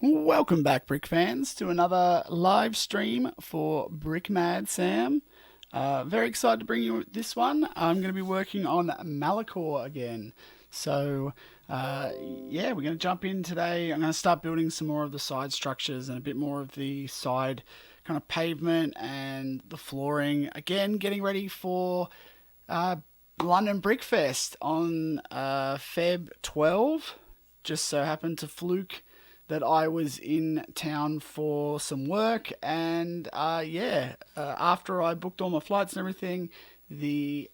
Welcome back, Brick fans, to another live stream for Brick Mad Sam. Very excited to bring you this one. I'm going to be working on Malachor again. So, yeah, we're going to jump in today. I'm going to start building some more of the side structures and a bit more of the side kind of pavement and the flooring. Again, getting ready for London Brickfest on Feb 12. Just so happened to fluke that I was in town for some work, and after I booked all my flights and everything, the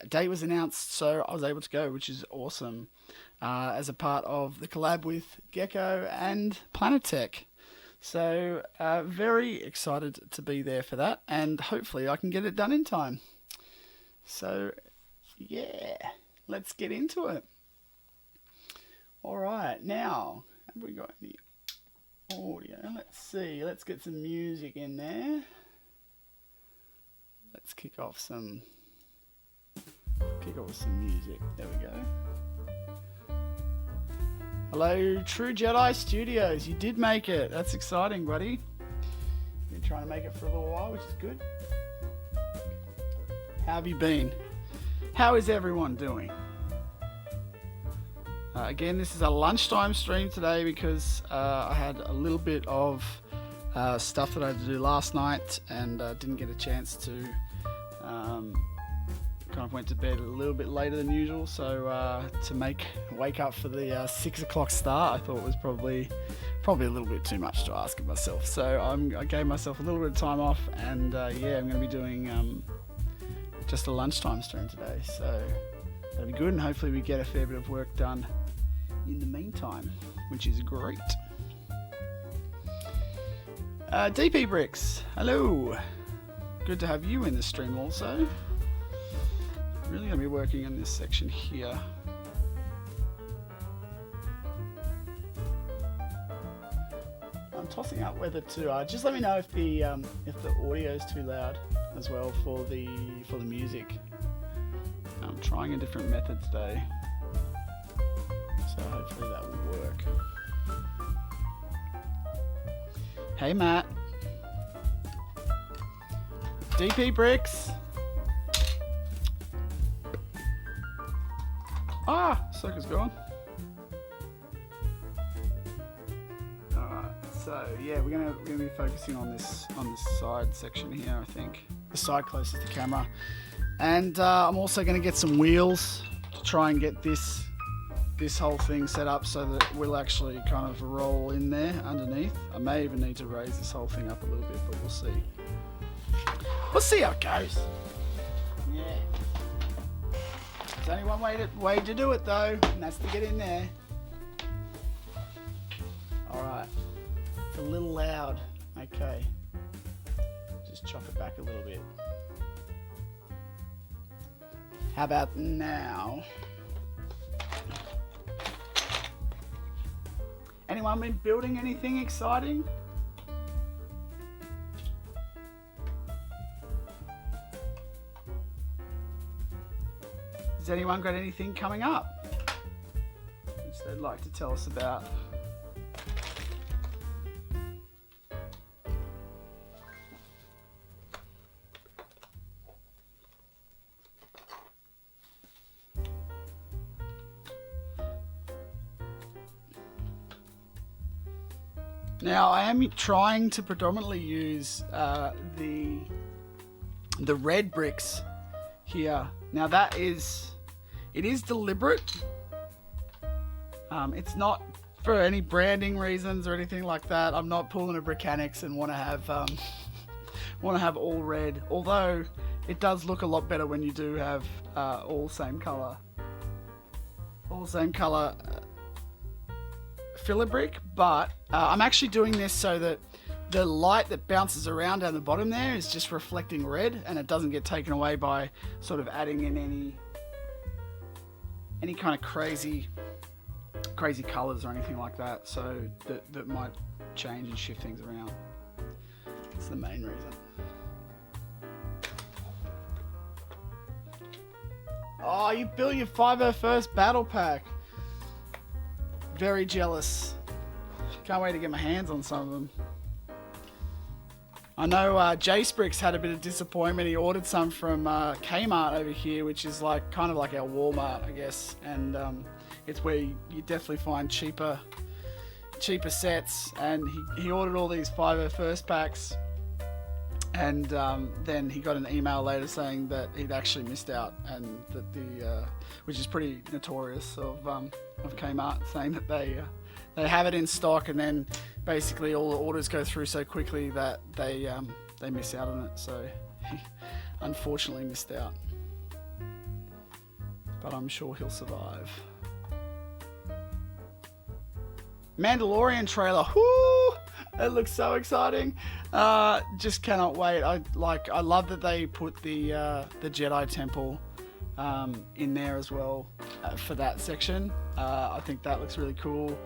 date was announced, so I was able to go, which is awesome, as a part of the collab with Gecko and Planetech. So very excited to be there for that, and hopefully I can get it done in time. So yeah, let's get into it. All right, now, have we got any audio? Let's see. Let's get some music in there. Let's kick off with some music. There we go. Hello, True Jedi Studios. You did make it. That's exciting, buddy. You've been trying to make it for a little while, which is good. How have you been? How is everyone doing? Again, this is a lunchtime stream today because I had a little bit of stuff that I had to do last night and didn't get a chance to kind of went to bed a little bit later than usual. So to wake up for the 6 o'clock start, I thought was probably a little bit too much to ask of myself. So I gave myself a little bit of time off, and yeah, I'm going to be doing just a lunchtime stream today. So that'll be good, and hopefully we get a fair bit of work done in the meantime, which is great. DP Bricks, hello. Good to have you in the stream also. Really going to be working on this section here. I'm tossing out whether to just let me know if the audio is too loud as well for the music. I'm trying a different method today, so hopefully that will work. Hey Matt. DP Bricks. Sucker's gone. Alright, so yeah, we're gonna be focusing on this side section here, I think. The side closest to camera. And I'm also going to get some wheels to try and get this whole thing set up so that we'll actually kind of roll in there underneath. I may even need to raise this whole thing up a little bit, but we'll see. We'll see how it goes. Yeah. There's only one way to do it though, and that's to get in there. Alright. It's a little loud. Okay. Just chop it back a little bit. How about now? Anyone been building anything exciting? Has anyone got anything coming up which they'd like to tell us about? Now, I am trying to predominantly use the red bricks here. Now, it is deliberate. It's not for any branding reasons or anything like that. I'm not pulling a Brickanics and want to have all red. Although it does look a lot better when you do have all same color. Filler brick, but I'm actually doing this so that the light that bounces around down the bottom there is just reflecting red, and it doesn't get taken away by sort of adding in any kind of crazy colors or anything like that, so that might change and shift things around. That's the main reason. Oh, you built your 501st battle pack. Very jealous. Can't wait to get my hands on some of them. I know Jace Bricks had a bit of disappointment. He ordered some from Kmart over here, which is like kind of like our Walmart, I guess, and it's where you definitely find cheaper sets. And he ordered all these 501st packs, and then he got an email later saying that he'd actually missed out, and that which is pretty notorious of Kmart, saying that they have it in stock, and then basically all the orders go through so quickly that they miss out on it. So he unfortunately missed out, but I'm sure he'll survive. Mandalorian trailer, whoo! It looks so exciting. Just cannot wait. I love that they put the Jedi Temple in there as well for that section. I think that looks really cool.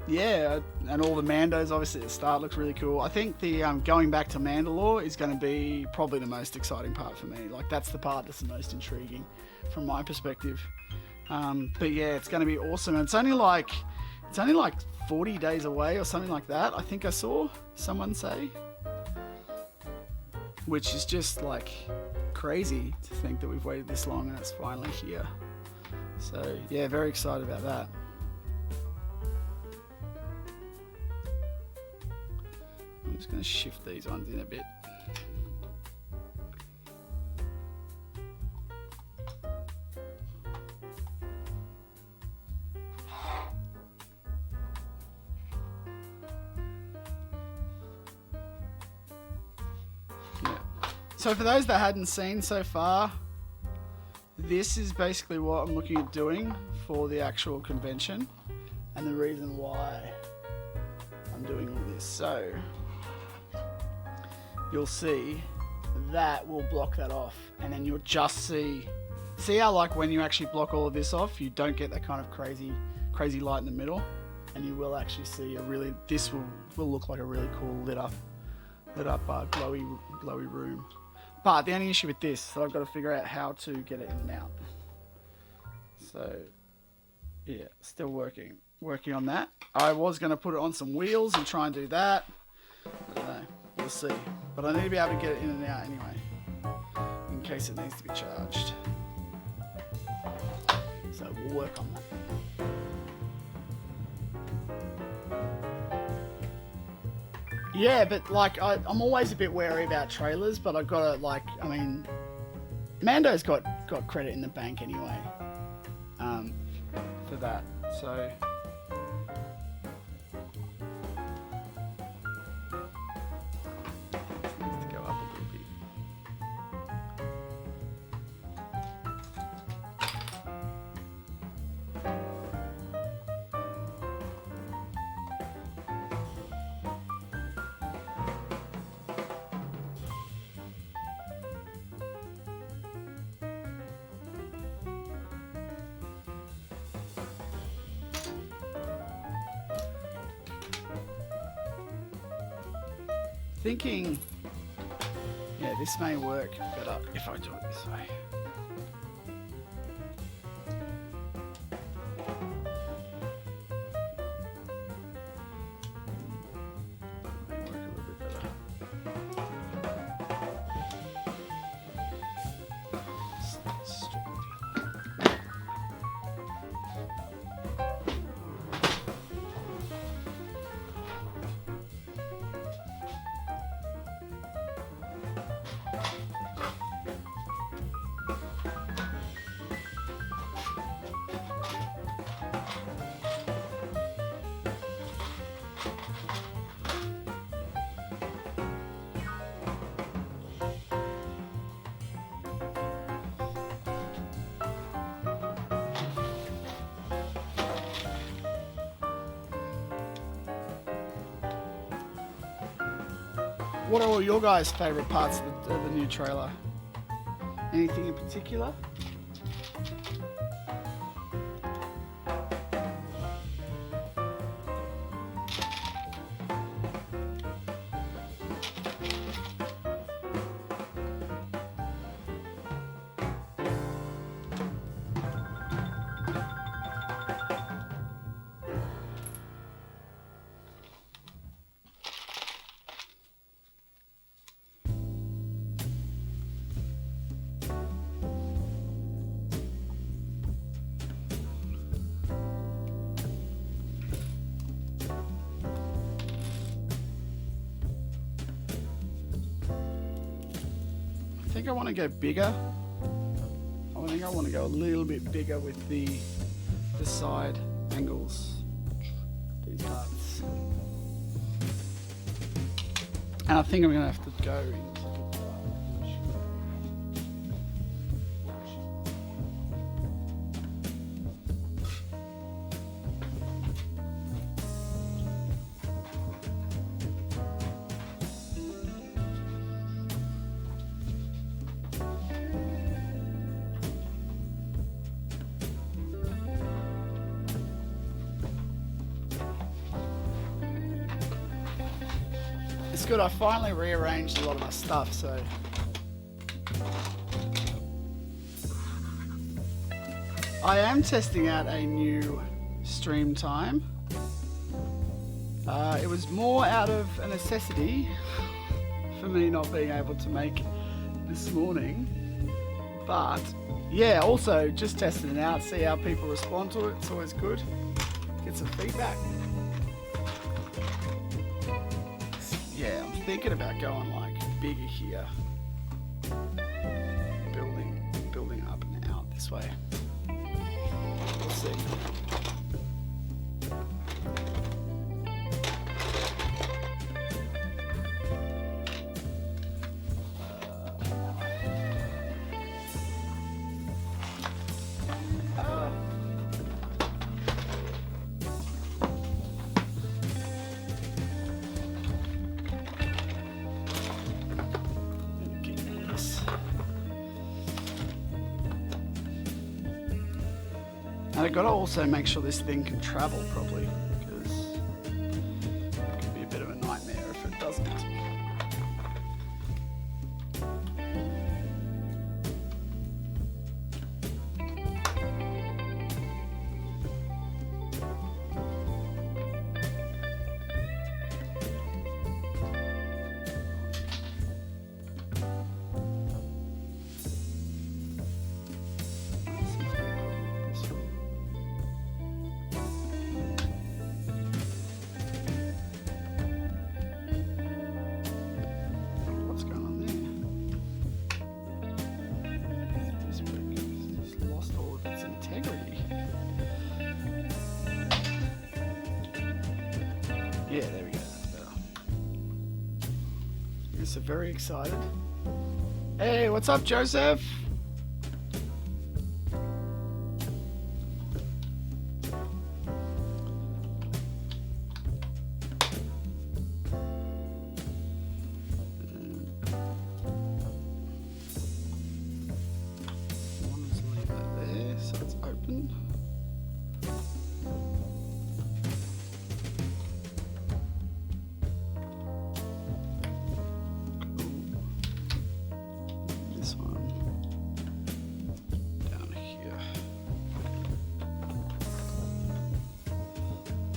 Yeah, and all the Mandos obviously at the start looks really cool. I think the going back to Mandalore is going to be probably the most exciting part for me. Like, that's the part that's the most intriguing from my perspective. But yeah, it's going to be awesome. And it's only like 40 days away or something like that, I think I saw someone say, which is just like crazy to think that we've waited this long and it's finally here. So yeah, very excited about that. I'm just going to shift these ones in a bit. Yeah. So for those that hadn't seen so far, this is basically what I'm looking at doing for the actual convention, and the reason why I'm doing all this. So you'll see that will block that off, and then you'll just see how, like, when you actually block all of this off, you don't get that kind of crazy light in the middle, and you will actually see this will look like a really cool lit up glowy room. But the only issue with this, so I've got to figure out how to get it in and out. So yeah, still working on that. I was going to put it on some wheels and try and do that. I don't know. We'll see. But I need to be able to get it in and out anyway, in case it needs to be charged. So we'll work on that. Yeah, but like I'm always a bit wary about trailers, but I've got to, I mean, Mando's got credit in the bank anyway, for that. So thinking, yeah, this may work better if I do it this way. May work a little bit better. What are all your guys' favourite parts of the new trailer? Anything in particular? think I want to go bigger. I think I want to go a little bit bigger with the side angles, these parts. And I think I'm going to have to go into It's good, I finally rearranged a lot of my stuff, so I am testing out a new stream time. It was more out of a necessity for me not being able to make this morning, but yeah, also just testing it out, see how people respond to it. It's always good, get some feedback. Yeah, I'm thinking about going like bigger here, building up and out this way. We'll see. And I've got to also make sure this thing can travel properly, because it could be a bit of a nightmare if it doesn't. Yeah, there we go, that's better. Yes, I'm very excited. Hey, what's up, Joseph? Let's leave that there so it's open.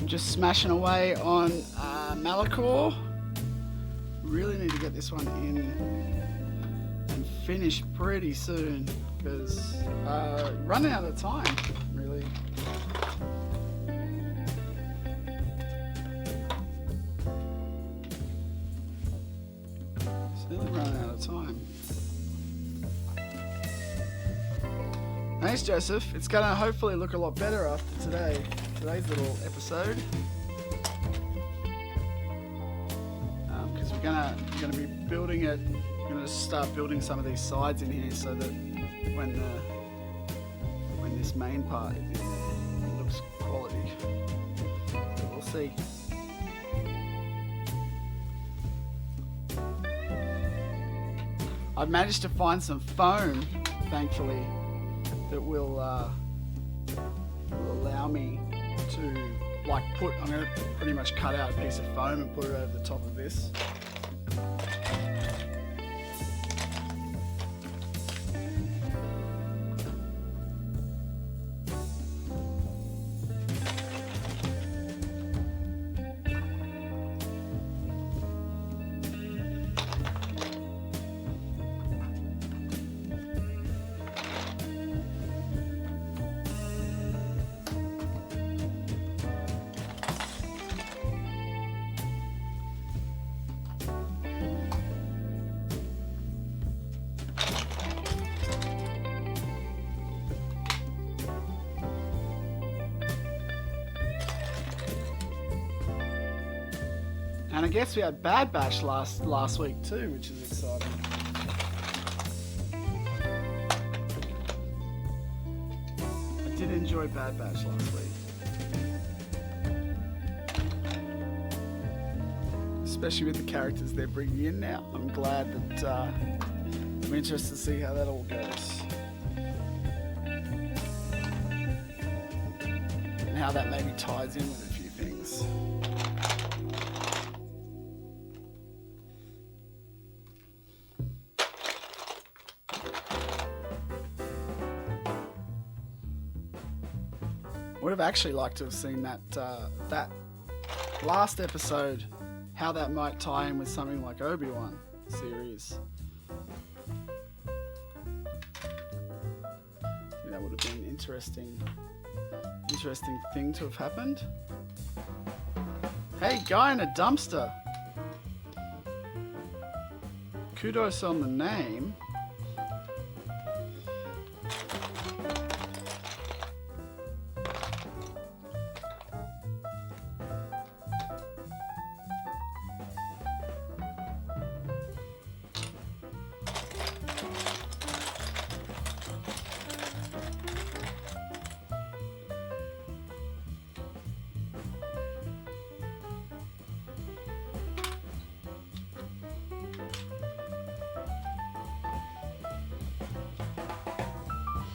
Just smashing away on Malachor. Really need to get this one in and finish pretty soon, because running out of time, really. Really running out of time. Thanks, Joseph. It's gonna hopefully look a lot better after today's little episode, because we're gonna be building it. We're gonna start building some of these sides in here so that when this main part is in there, it looks quality. So we'll see. I've managed to find some foam, thankfully, that will allow me to I'm going to pretty much cut out a piece of foam and put it over the top of this. And I guess we had Bad Batch last week too, which is exciting. I did enjoy Bad Batch last week. Especially with the characters they're bringing in now. I'm glad that I'm interested to see how that all goes. And how that maybe ties in with a few things. Would have actually liked to have seen that that last episode, how that might tie in with something like Obi-Wan series. I think that would have been an interesting thing to have happened. Hey, guy in a dumpster. Kudos on the name.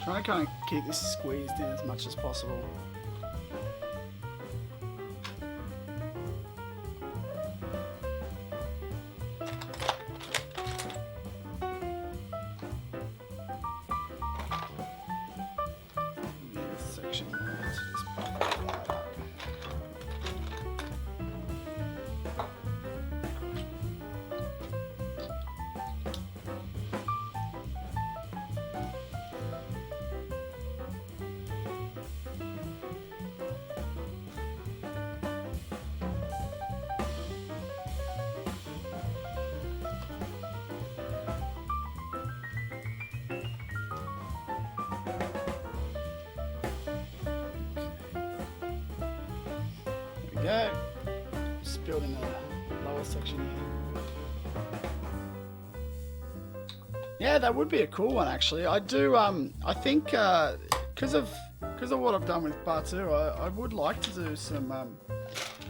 Trying to kind of keep this squeezed in as much as possible. This section, let's just pop that up. Go. Just building the lower section here. Yeah, that would be a cool one actually. I do. I think because of what I've done with part 2, I would like to do some. I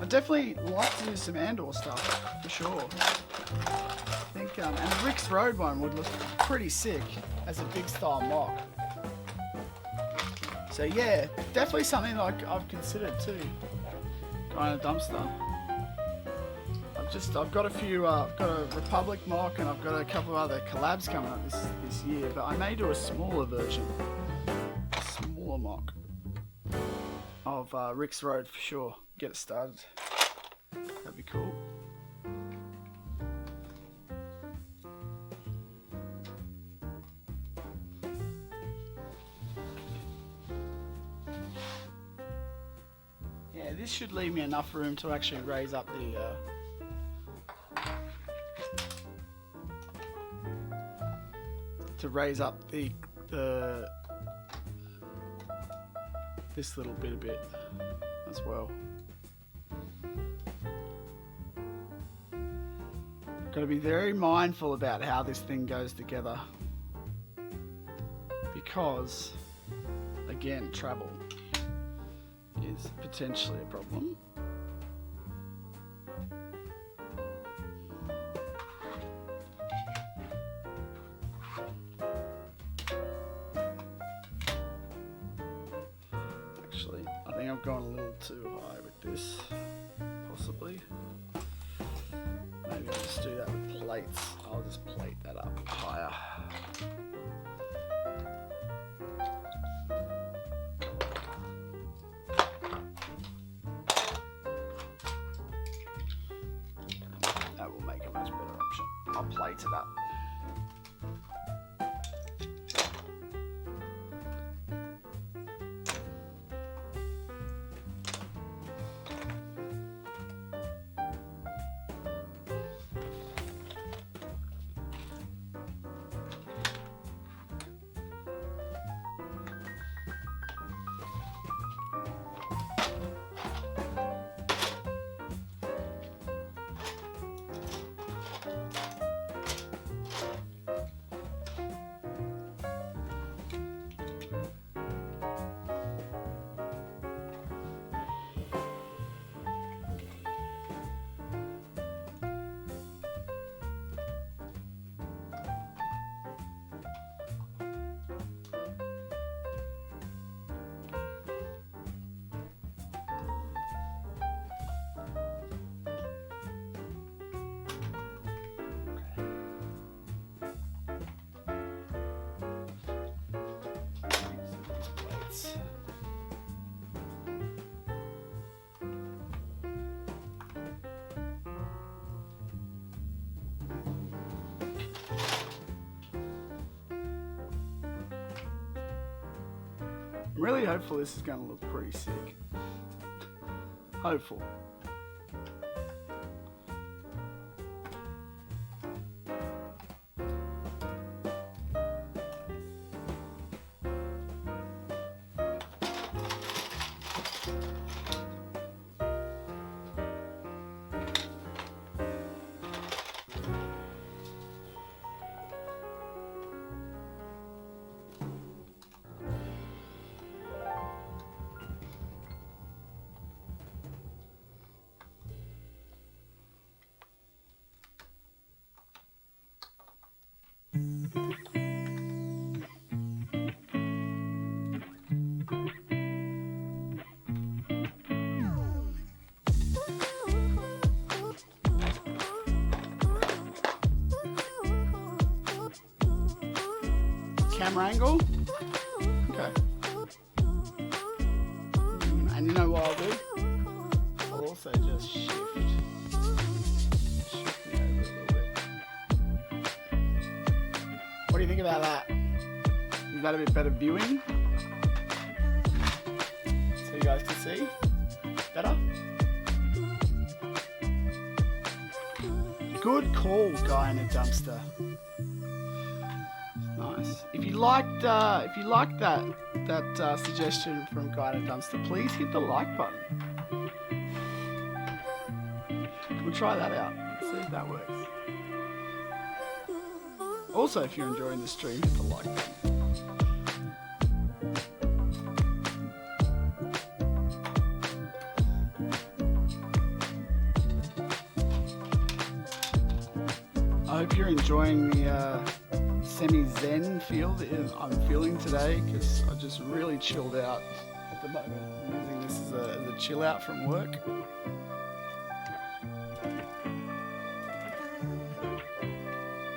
definitely like to do some Andor stuff for sure. I think and the Rick's Road one would look pretty sick as a big style mock. So yeah, definitely something like I've considered too. Guy in a dumpster. I've got a few. I've got a Republic mock, and I've got a couple of other collabs coming up this year. But I may do a smaller version, a smaller mock of Rick's Road for sure. Get it started. That'd be cool. Yeah, this should leave me enough room to actually raise up the this little bit a bit as well. Got to be very mindful about how this thing goes together, because again, travel is potentially a problem. Actually, I think I've gone a little too high with this, possibly. Maybe I'll just do that with plates. I'll just plate that up higher. That will make a much better option. I'll plate it up. I'm really hopeful this is going to look pretty sick. Hopeful. Camera angle. Okay. And you know what I'll do? I'll also just shift me over a little bit. What do you think about that? Is that a bit better viewing? So you guys can see better? Good call, guy in a dumpster. Nice. If you liked that suggestion from Guy in a Dumpster, please hit the like button. We'll try that out. See if that works. Also, if you're enjoying the stream, hit the like button. I hope you're enjoying the semi-zen feel that I'm feeling today, because I just really chilled out at the moment. I'm using this as a chill out from work.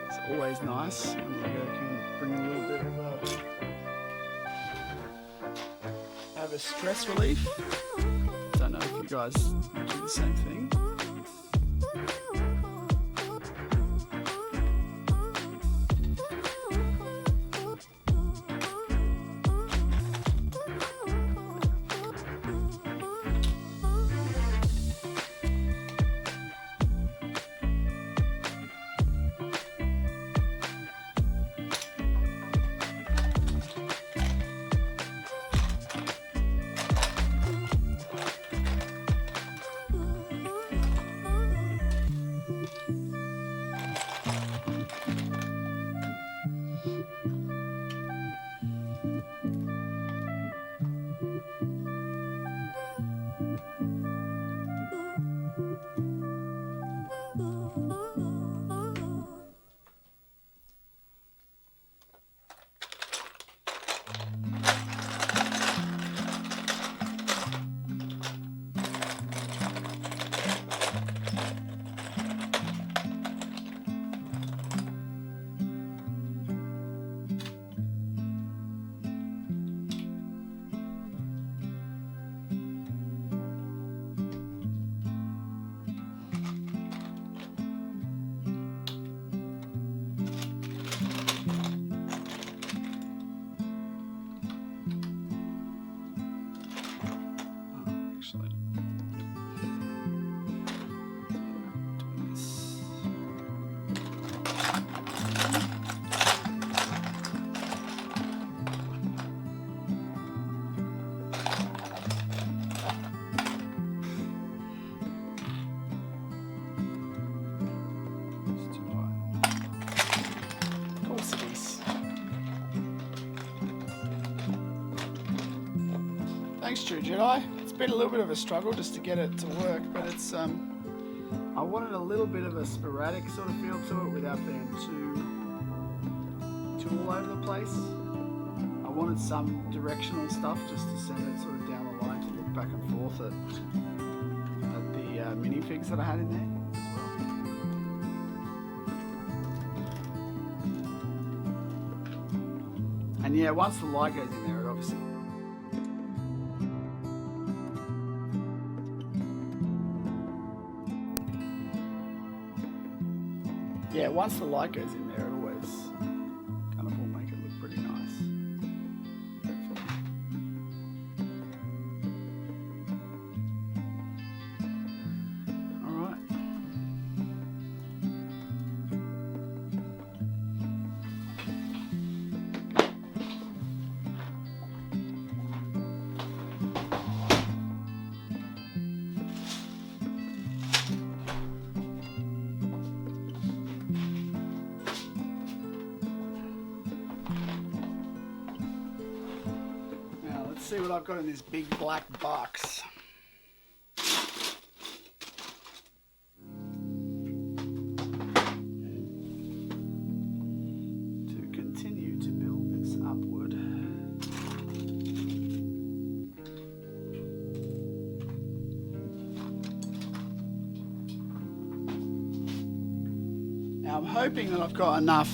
It's always nice when you can bring a little bit of a stress relief. Don't know if you guys do the same thing. Thanks, True Jedi. It's been a little bit of a struggle just to get it to work, but it's I wanted a little bit of a sporadic sort of feel to it without being too all over the place. I wanted some directional stuff just to send it sort of down the line to look back and forth at the minifigs that I had in there as well. And yeah, once the light goes in there, it obviously once the light goes in there, it always kind of will make it look pretty nice. Hopefully. see what I've got in this big black box. To continue to build this upward. Now I'm hoping that I've got enough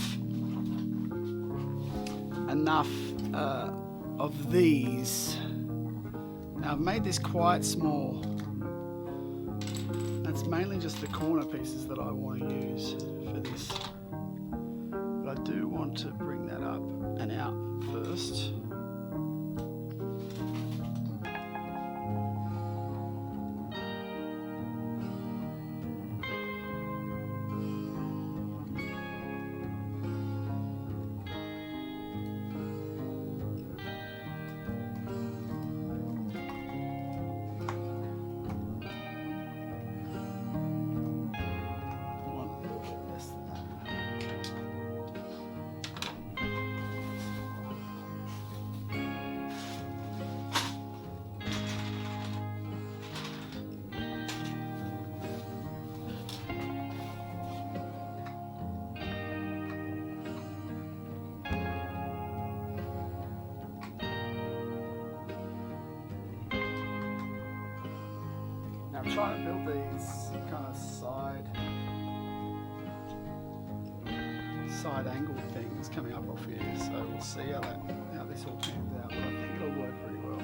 of these. Now I've made this quite small. That's mainly just the corner pieces that I want to use for this. But I do want to bring that up and out first. I'm trying to build these kind of side angle things coming up off here, so we'll see how this all pans out, but I think it'll work pretty well.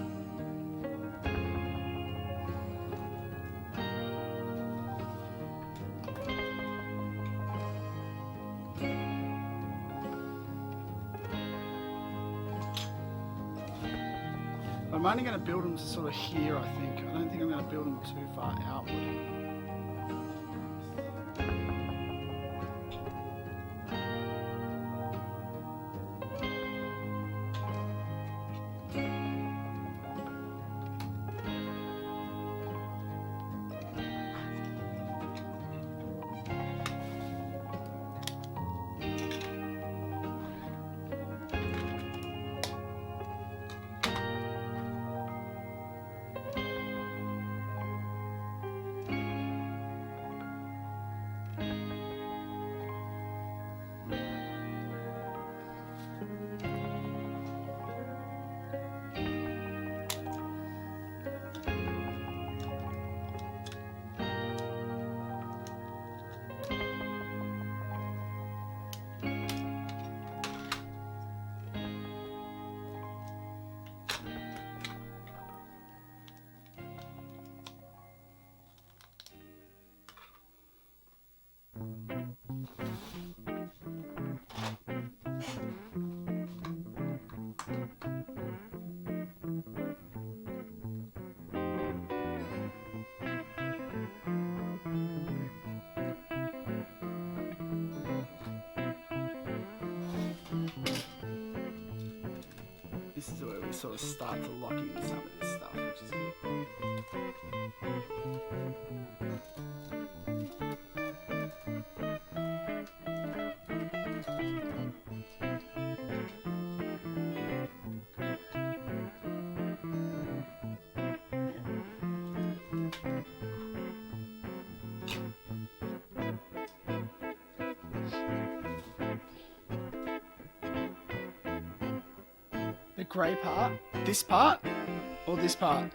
I'm only going to build them to sort of here, I think. I don't think I'm going to build them too far outward. This is where we sort of start to lock in some of this stuff, which is good. The grey part? This part? Or this part?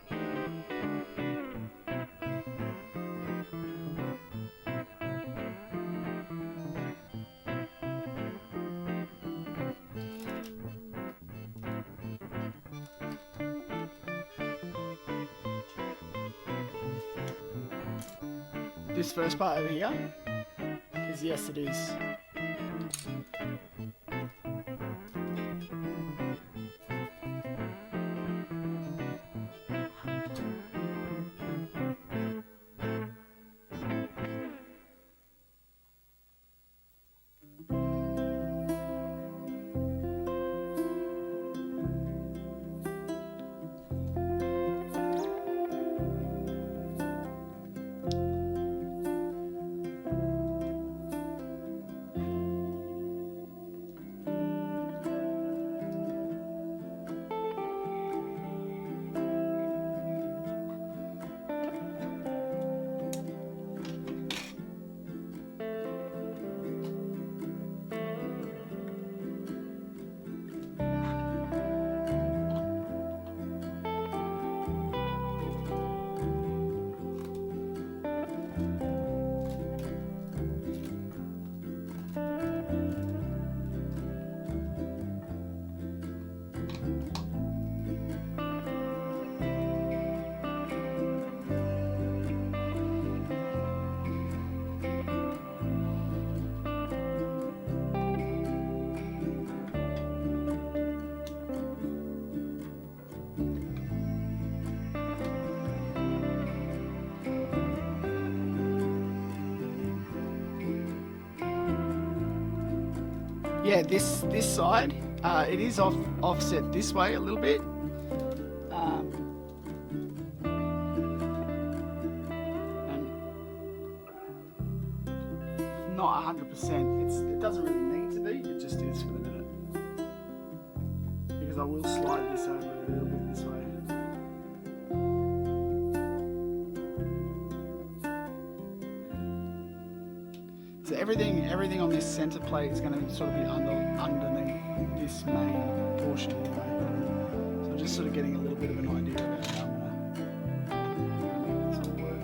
This first part over here? Because yes, it is. Yeah, this side, it is offset this way a little bit. And not 100%. It doesn't really need to be. It just is for the minute. Because I will slide this over a little bit this way. So everything on this center plate is going to sort of be underneath this main portion anyway. So I'm just sort of getting a little bit of an idea about how I'm going to make this all work.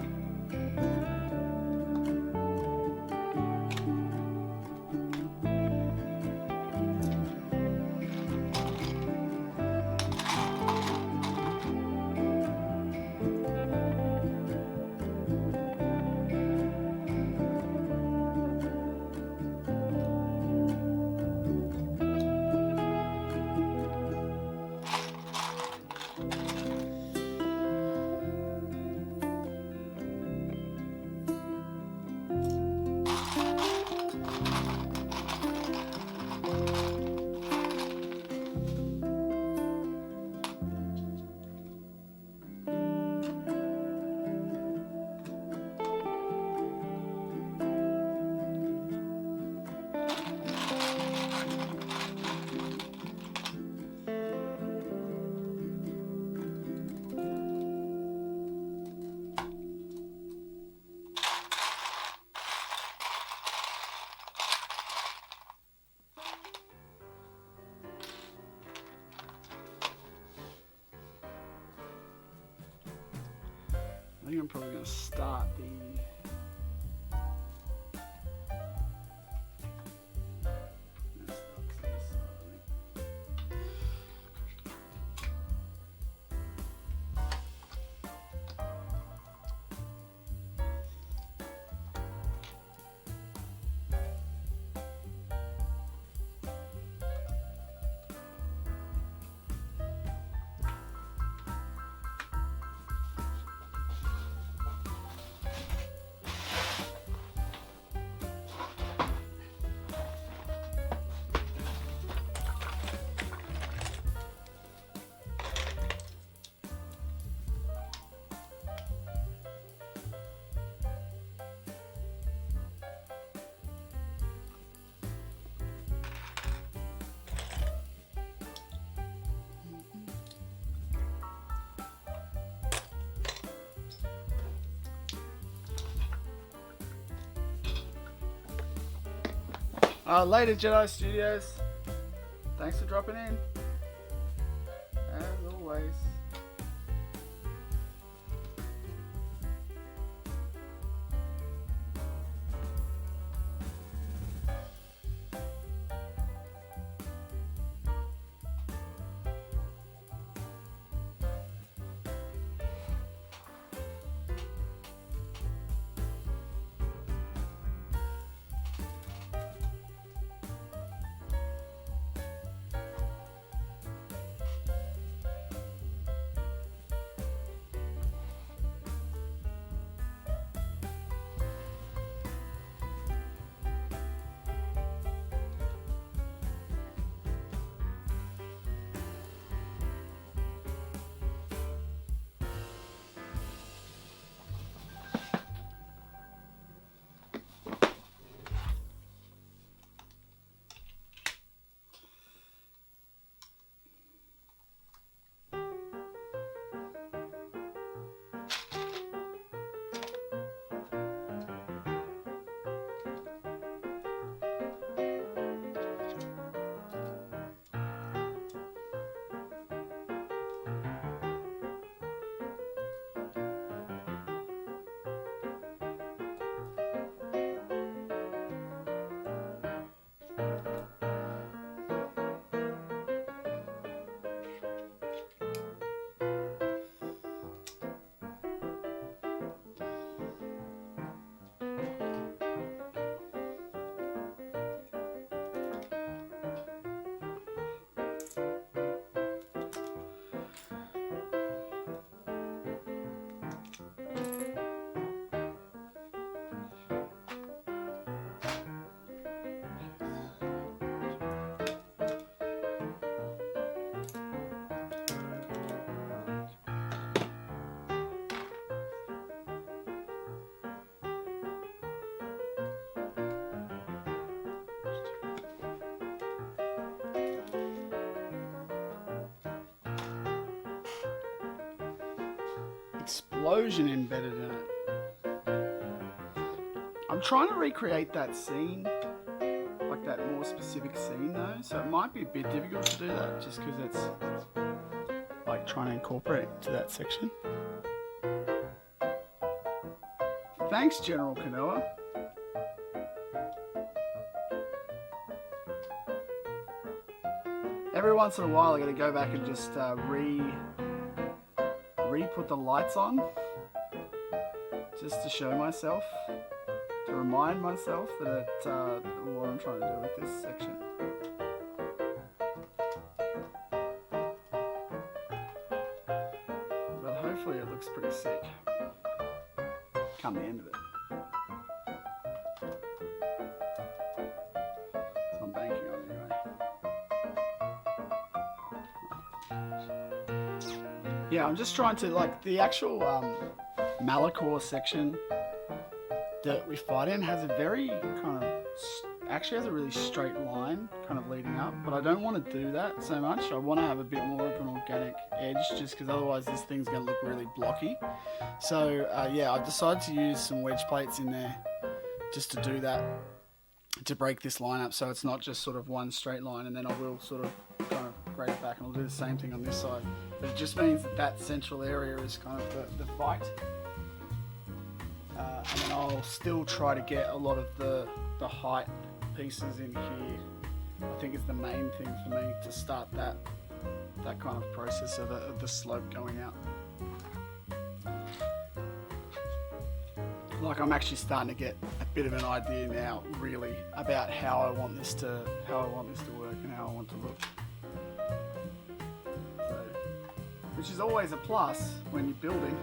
I think I'm probably going to start the later, Jedi Studios. Thanks for dropping in. As always. explosion embedded in it. I'm trying to recreate that scene, like that more specific scene though, so it might be a bit difficult to do that just because it's like trying to incorporate it to that section. Thanks, General Kanoa. Every once in a while I gotta go back and just re-put the lights on just to show myself, to remind myself that what I'm trying to do with this section. But hopefully it looks pretty sick come the end of it. So I'm banking on it anyway. Yeah, I'm just trying to, like, the actual Malachor section that we fight in has a very kind of, actually has a really straight line kind of leading up, but I don't want to do that so much. I want to have a bit more of an organic edge just because otherwise this thing's going to look really blocky. So yeah, I've decided to use some wedge plates in there just to do that, to break this line up so it's not just sort of one straight line, and then I will sort of kind of grade it back and I'll do the same thing on this side. But it just means that that central area is kind of the fight. And then I'll still try to get a lot of the height pieces in here. I think it's the main thing for me to start that kind of process of the slope going out. Like, I'm actually starting to get a bit of an idea now, really, about how I want this to work and how I want to look. So, which is always a plus when you're building.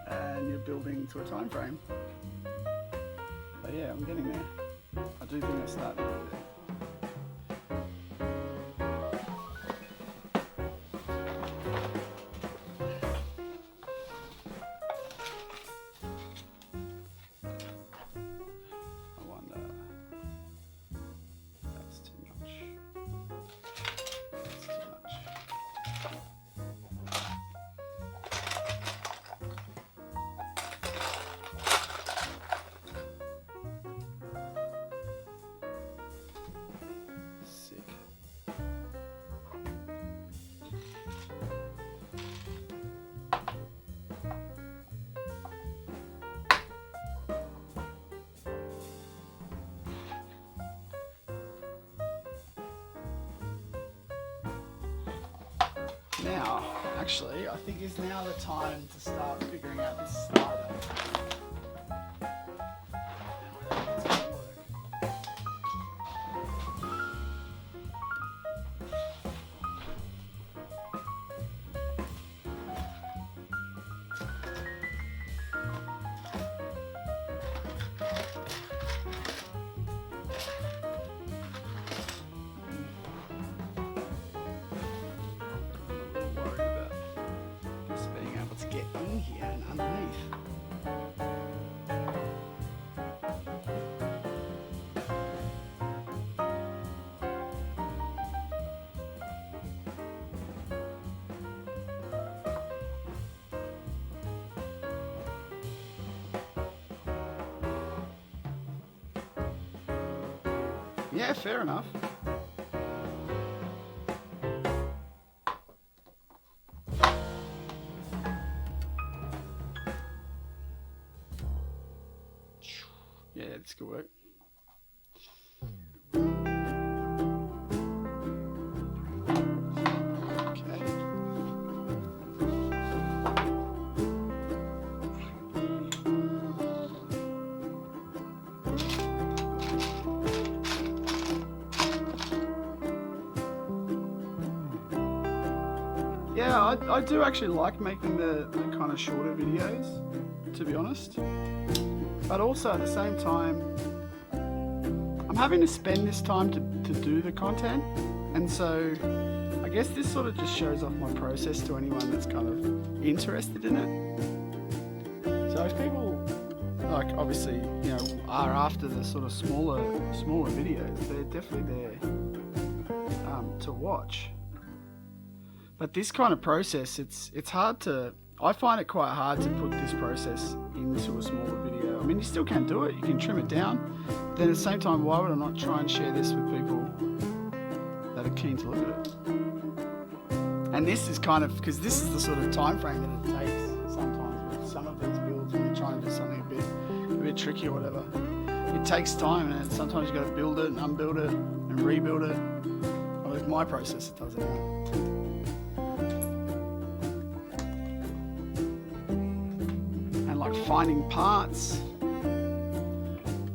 And you're building to a time frame. But yeah, I'm getting there. I do think I'm starting to do there. I wonder, that's too much. That's too much. Now, actually, I think is now the time to start figuring out this slider. Yeah, fair enough. Yeah, this could work. Yeah, I do actually like making the kind of shorter videos, to be honest. But also at the same time, I'm having to spend this time to do the content. And so I guess this sort of just shows off my process to anyone that's kind of interested in it. So if people, like, obviously, you know, are after the sort of smaller videos, they're definitely there to watch. But this kind of process, it's hard to I find it quite hard to put this process into a smaller video. I mean, you still can do it, you can trim it down, but then at the same time, why would I not try and share this with people that are keen to look at it? And this is kind of, because this is the sort of time frame that it takes sometimes with some of these builds when you're trying to do something a bit tricky or whatever. It takes time, and sometimes you've got to build it and unbuild it and rebuild it. Well, with my process, it does it. And like finding parts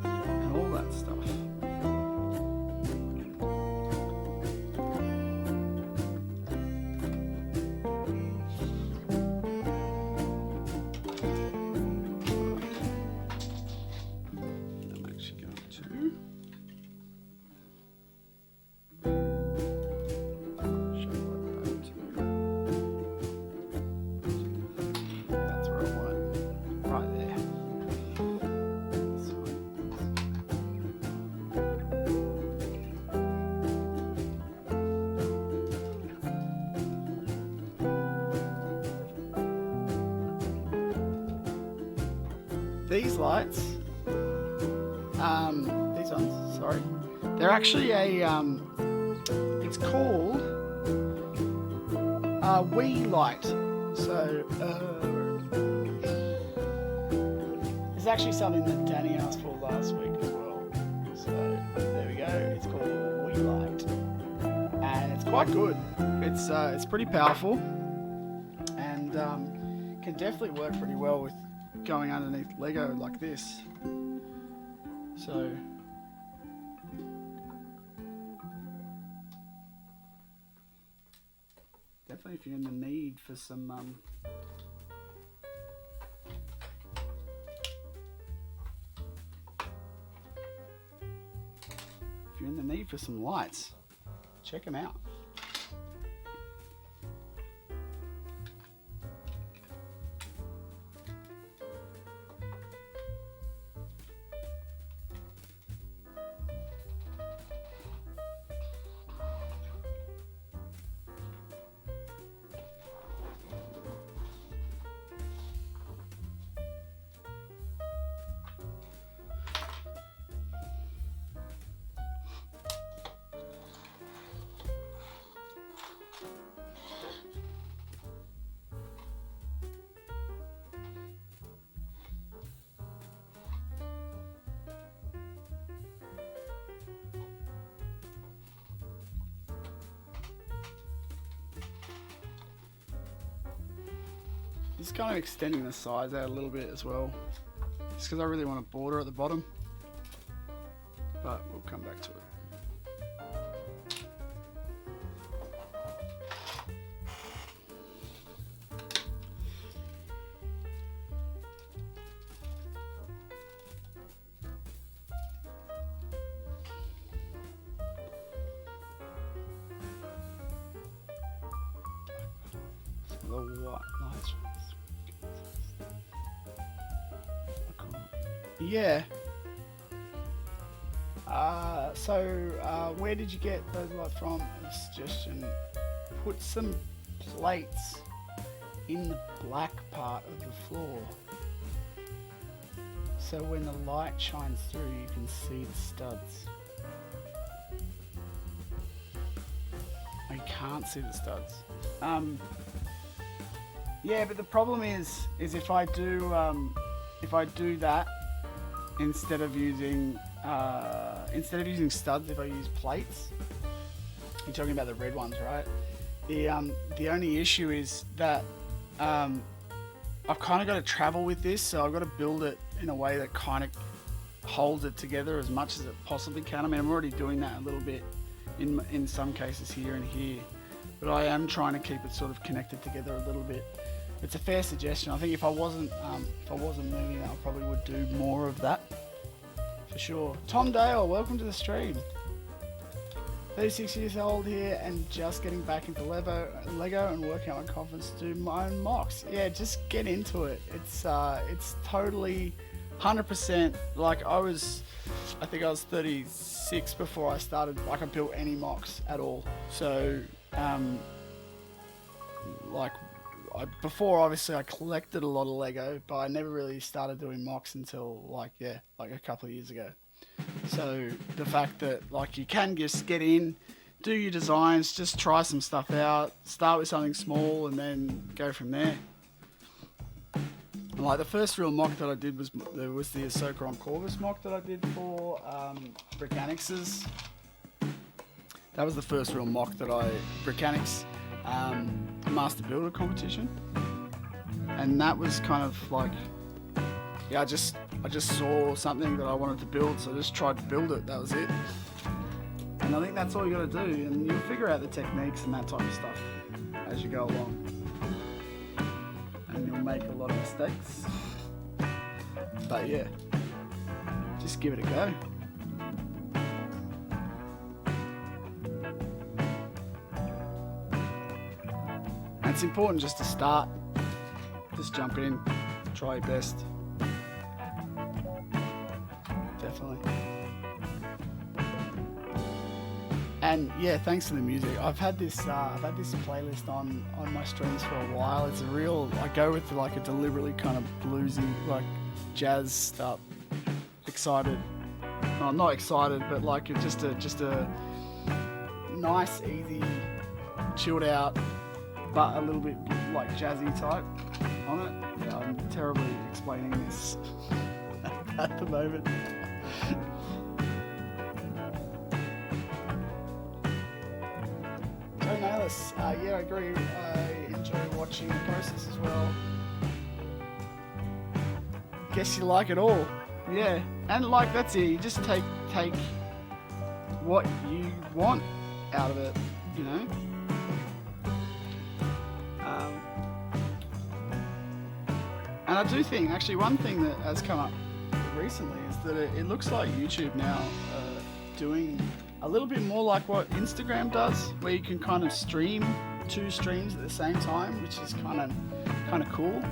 and all that stuff. These lights, these ones, sorry, they're actually it's called a Wii light. So, it's actually something that Danny asked for last week as well. So, there we go, it's called a Wii light. And it's quite good. It's pretty powerful and can definitely work pretty well with going underneath Lego like this. So definitely if you're in the need for some lights, check them out. Just kind of extending the size out a little bit as well, just because I really want a border at the bottom, but we'll come back to it. The white lights. Yeah. Where did you get those lights from? A suggestion: put some plates in the black part of the floor, so when the light shines through, you can see the studs. I can't see the studs. Yeah, but the problem is if I do that instead of using studs, if I use plates. You're talking about the red ones, right? The only issue is that I've kind of got to travel with this, so I've got to build it in a way that kind of holds it together as much as it possibly can. I mean, I'm already doing that a little bit in some cases here and here, but I am trying to keep it sort of connected together a little bit. It's a fair suggestion. I think if I wasn't moving, I probably would do more of that for sure. Tom Dale, welcome to the stream. 36 years old here and just getting back into Lego and working on my confidence to do my own MOCs. Yeah, just get into it. It's totally 100% like I think I was 36 before I started, like I built any MOCs at all. So like before obviously I collected a lot of Lego, but I never really started doing MOCs until like a couple of years ago. So the fact that like you can just get in, do your designs, just try some stuff out, start with something small, and then go from there. Like the first real MOC that I did was the Ahsoka on Corvus MOC that I did for Brickanics's. That was the first real MOC that Brickanics Master Builder competition, and that was kind of like, yeah, I just saw something that I wanted to build, so I just tried to build it. That was it. And I think that's all you got to do, and you'll figure out the techniques and that type of stuff as you go along. And you'll make a lot of mistakes, but yeah, just give it a go. And it's important just to start, just jump in, try your best. Definitely. And yeah, thanks to the music. I've had this playlist on my streams for a while. It's a real, I go with like a deliberately kind of bluesy, like jazz stuff. Excited. Well, not excited, but like just a nice, easy, chilled out, but a little bit like jazzy type on it. Yeah, I'm terribly explaining this at the moment. Yeah, I agree. I enjoy watching the process as well. Guess you like it all. Yeah, and like that's it. You just take what you want out of it, you know. And I do think, actually, one thing that has come up recently is that it looks like YouTube now doing a little bit more like what Instagram does, where you can kind of stream 2 streams at the same time, which is kind of cool.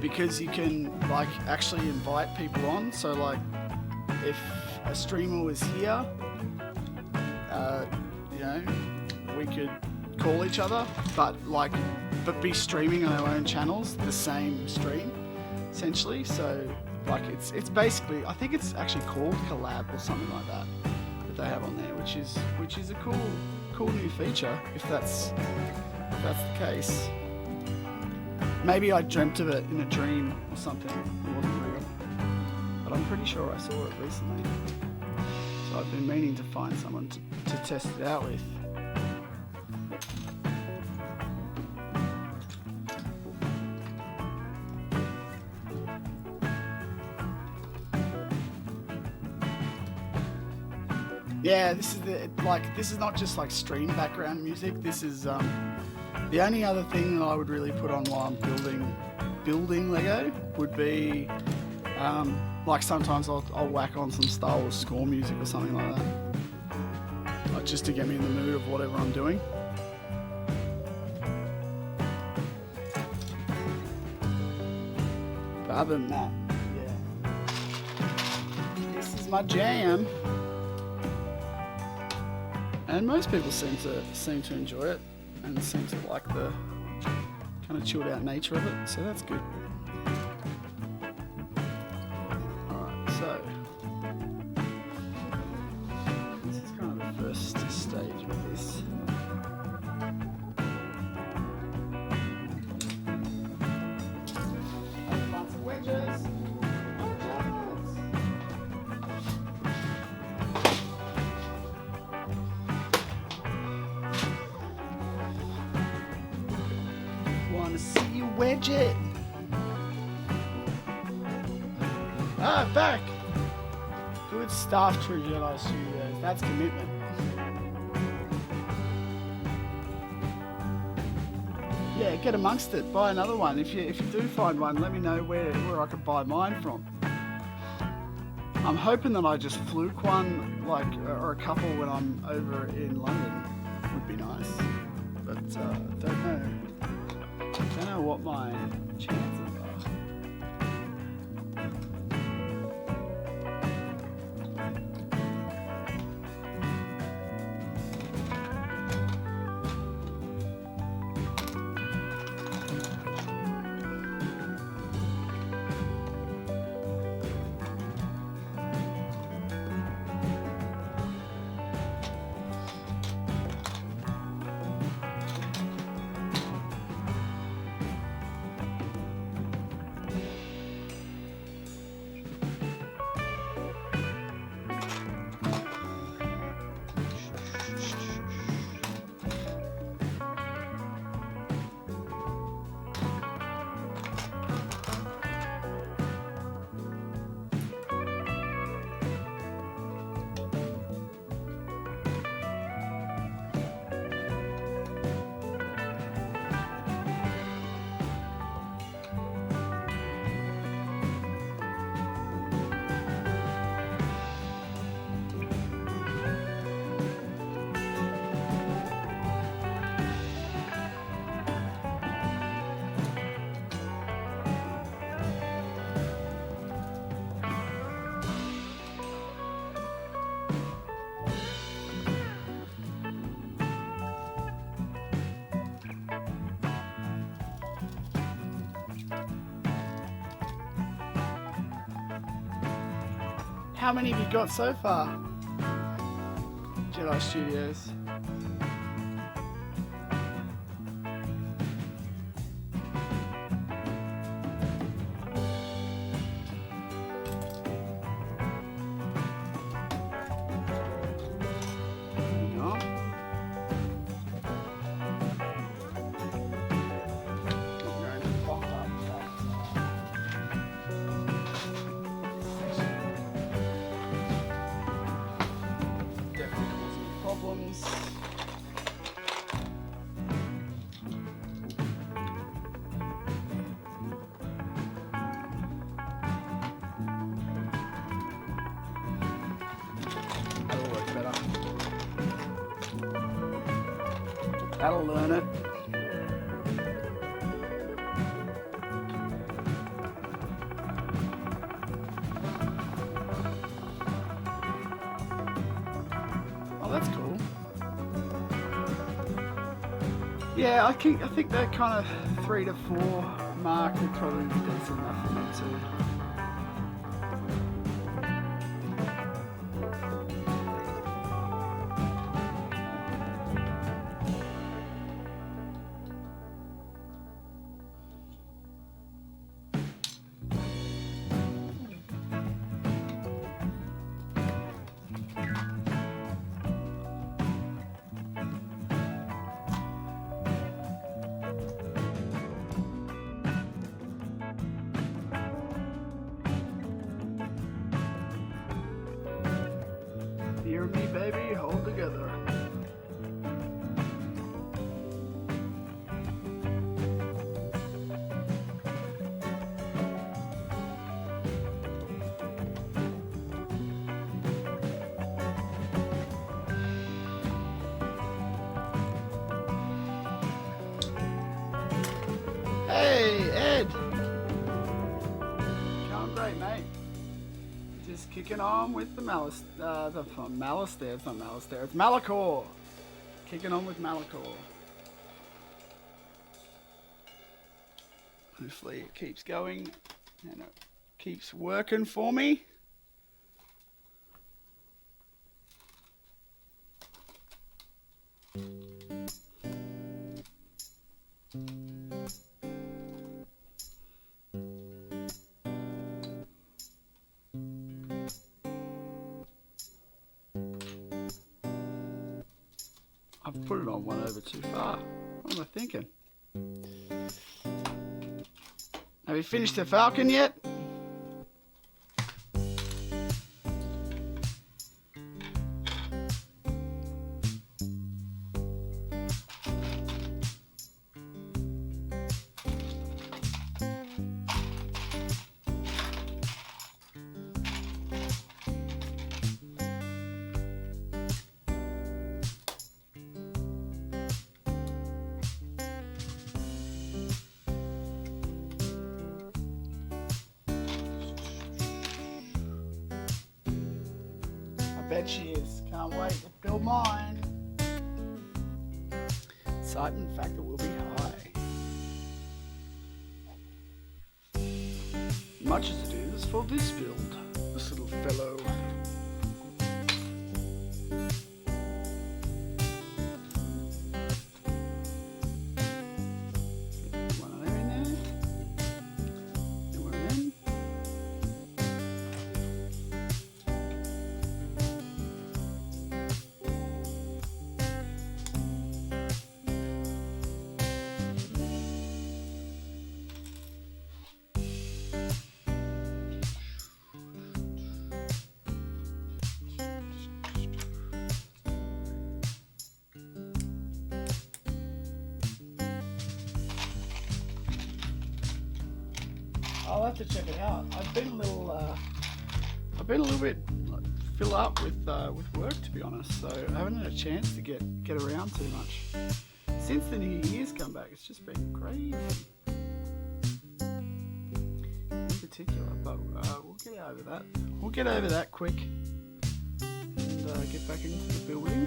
Because you can like actually invite people on. So like, if a streamer was here, you know, we could call each other, but be streaming on our own channels, the same stream, essentially. So like it's basically, I think it's actually called Collab or something like that they have on there, which is a cool new feature if that's the case. Maybe I dreamt of it in a dream or something. It wasn't real, but I'm pretty sure I saw it recently. So I've been meaning to find someone to test it out with. Yeah, this is not just like stream background music. This is the only other thing that I would really put on while I'm building Lego would be like sometimes I'll whack on some Star Wars score music or something like that, like just to get me in the mood of whatever I'm doing. But other than that, yeah, this is my jam. And most people seem to enjoy it and seem to like the kind of chilled out nature of it, so that's good. Alright, so this is kind of the first stage of this. Lots of wedges. See you wedge it. Back. Good stuff, True Jedi Studios. That's commitment. Yeah, get amongst it. Buy another one. If you do find one, let me know where I could buy mine from. I'm hoping that I just fluke one, or a couple when I'm over in London. Would be nice, but don't know. Don't know what my chances are. How many have you got so far? Jedi Studios. Problems. That'll work better. That'll learn it. Oh, that's cool. Yeah, I think that kind of 3 to 4 mark would probably be decent enough for me too. You and me, baby, hold together. Hey, Ed! Going great, mate. Just kicking on with the malice. Malice there. It's not malice there. It's Malachor. Kicking on with Malachor. Hopefully it keeps going and it keeps working for me. I've put it on 1 over too far. What am I thinking? Have you finished the Falcon yet? I bet she is. Can't wait to build mine. Excitement factor will be high. Much as it is for this build, this little fellow. One of them in there. And one of them. I'll have to check it out. I've been a little bit fill up with work, to be honest. So I haven't had a chance to get around too much since the New Year's come back. It's just been crazy, in particular. But we'll get over that. We'll get over that quick and get back into the building.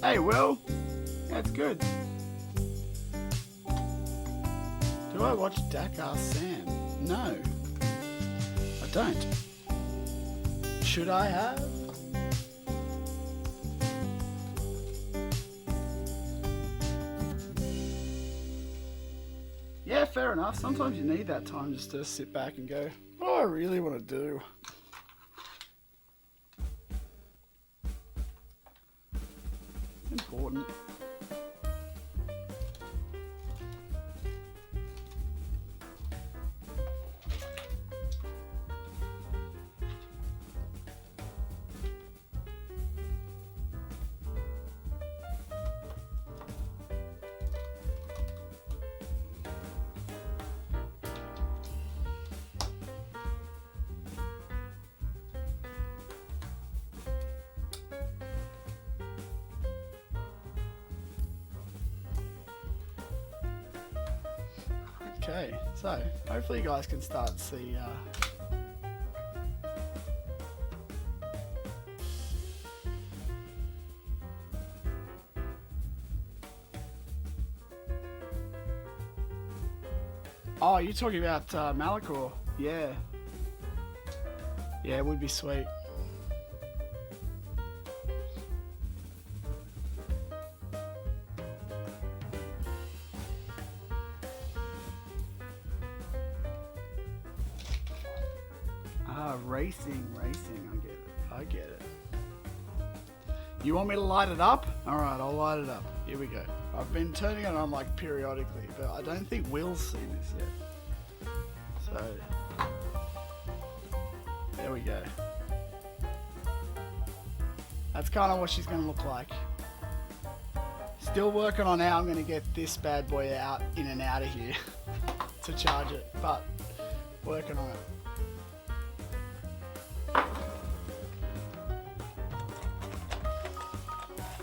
Hey, Will. That's good. Do I watch Dakar Sam? No, I don't. Should I have? Yeah, fair enough. Sometimes you need that time just to sit back and go, what do I really want to do? It's important. Okay, so hopefully you guys can start to see Oh, you're talking about Malachor? Yeah. Yeah, it would be sweet. Racing. I get it. You want me to light it up? Alright, I'll light it up. Here we go. I've been turning it on like periodically, but I don't think Will's seen this yet. So, there we go. That's kind of what she's going to look like. Still working on how I'm going to get this bad boy out, in and out of here to charge it, but working on it.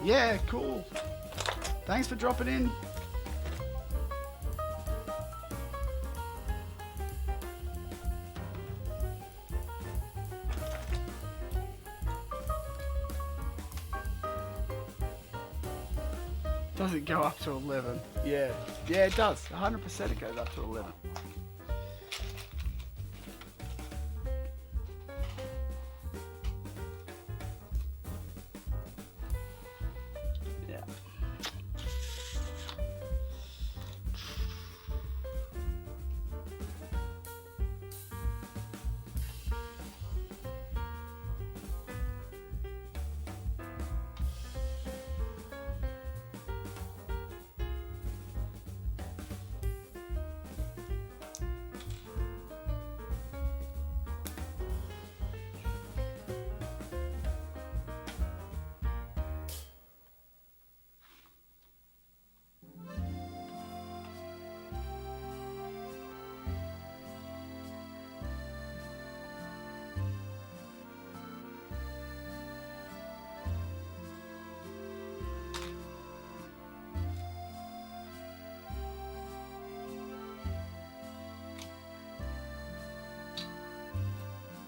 Yeah, cool. Thanks for dropping in. Does it go up to 11? Yeah. Yeah, it does. 100% it goes up to 11.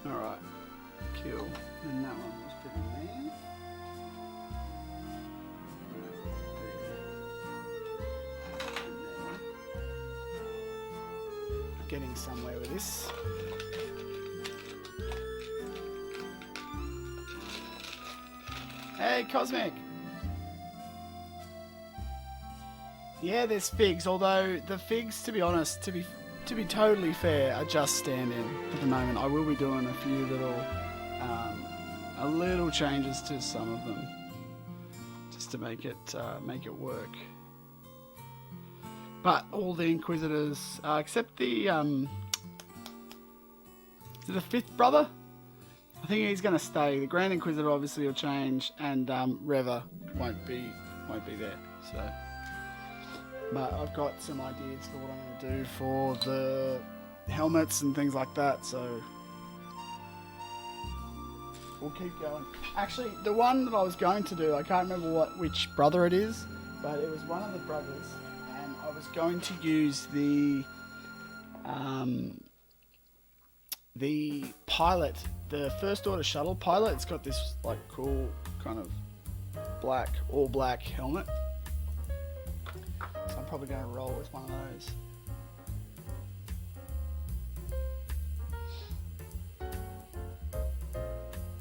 Alright, cool. And that one was put in there. Getting somewhere with this. Hey, Cosmic! Yeah, there's figs, although the figs, to be honest, to be totally fair, are just stand-in at the moment. I will be doing a few little changes to some of them, just to make it work. But all the Inquisitors, except the is it the fifth brother? I think he's going to stay. The Grand Inquisitor obviously will change, and Reva won't be there. So. But I've got some ideas for what I'm going to do for the helmets and things like that, so we'll keep going. Actually, the one that I was going to do, I can't remember which brother it is, but it was one of the brothers, and I was going to use the pilot, the First Order shuttle pilot. It's got this like cool kind of black, all black helmet. So I'm probably going to roll with one of those.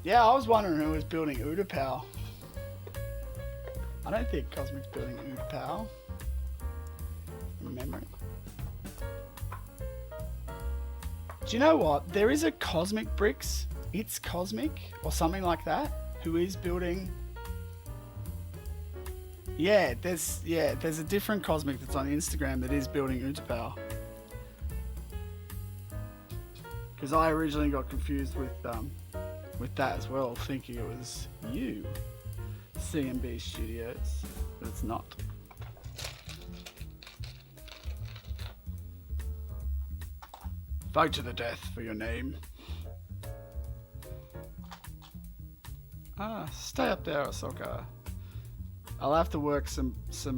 Yeah, I was wondering who was building Utapau. I don't think Cosmic's building Utapau. From memory. Do you know what? There is a Cosmic Bricks, It's Cosmic, or something like that, who is building... Yeah, there's a different Cosmic that's on Instagram that is building Utapau. Because I originally got confused with that as well, thinking it was you, CMB Studios, but it's not. Fight to the death for your name. Stay up there, Ahsoka. I'll have to work some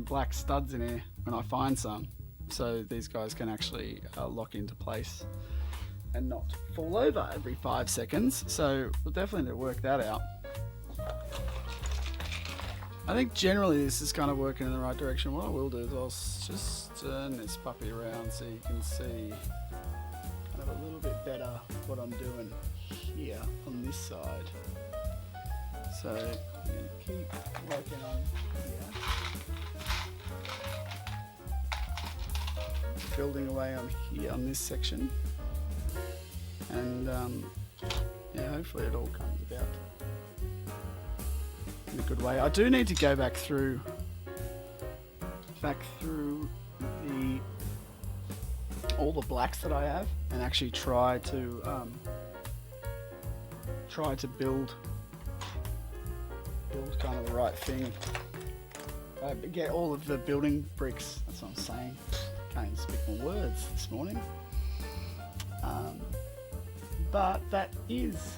black studs in here when I find some, so these guys can actually lock into place and not fall over every 5 seconds. So we'll definitely need to work that out. I think generally this is kind of working in the right direction. What I will do is I'll just turn this puppy around so you can see kind of a little bit better what I'm doing here on this side. So I'm going to keep working on here. Building away on here on this section. And yeah, hopefully it all comes about in a good way. I do need to go back through the all the blacks that I have and actually try to build kind of the right thing. Get all of the building bricks. That's what I'm saying. Can't even speak more words this morning. But that is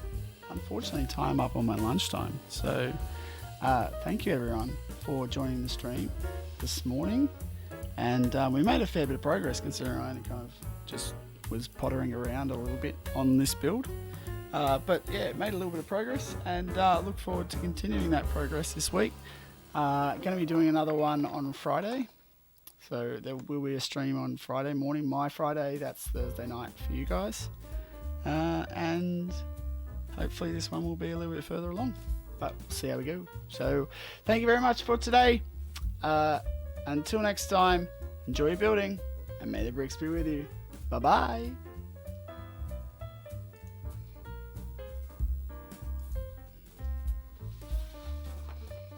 unfortunately time up on my lunchtime. So thank you everyone for joining the stream this morning. And we made a fair bit of progress considering I only kind of just was pottering around a little bit on this build. But yeah, made a little bit of progress and look forward to continuing that progress this week. Going to be doing another one on Friday. So there will be a stream on Friday morning, my Friday. That's Thursday night for you guys. And hopefully this one will be a little bit further along, but we'll see how we go. So thank you very much for today. Until next time, enjoy your building and may the bricks be with you. Bye bye.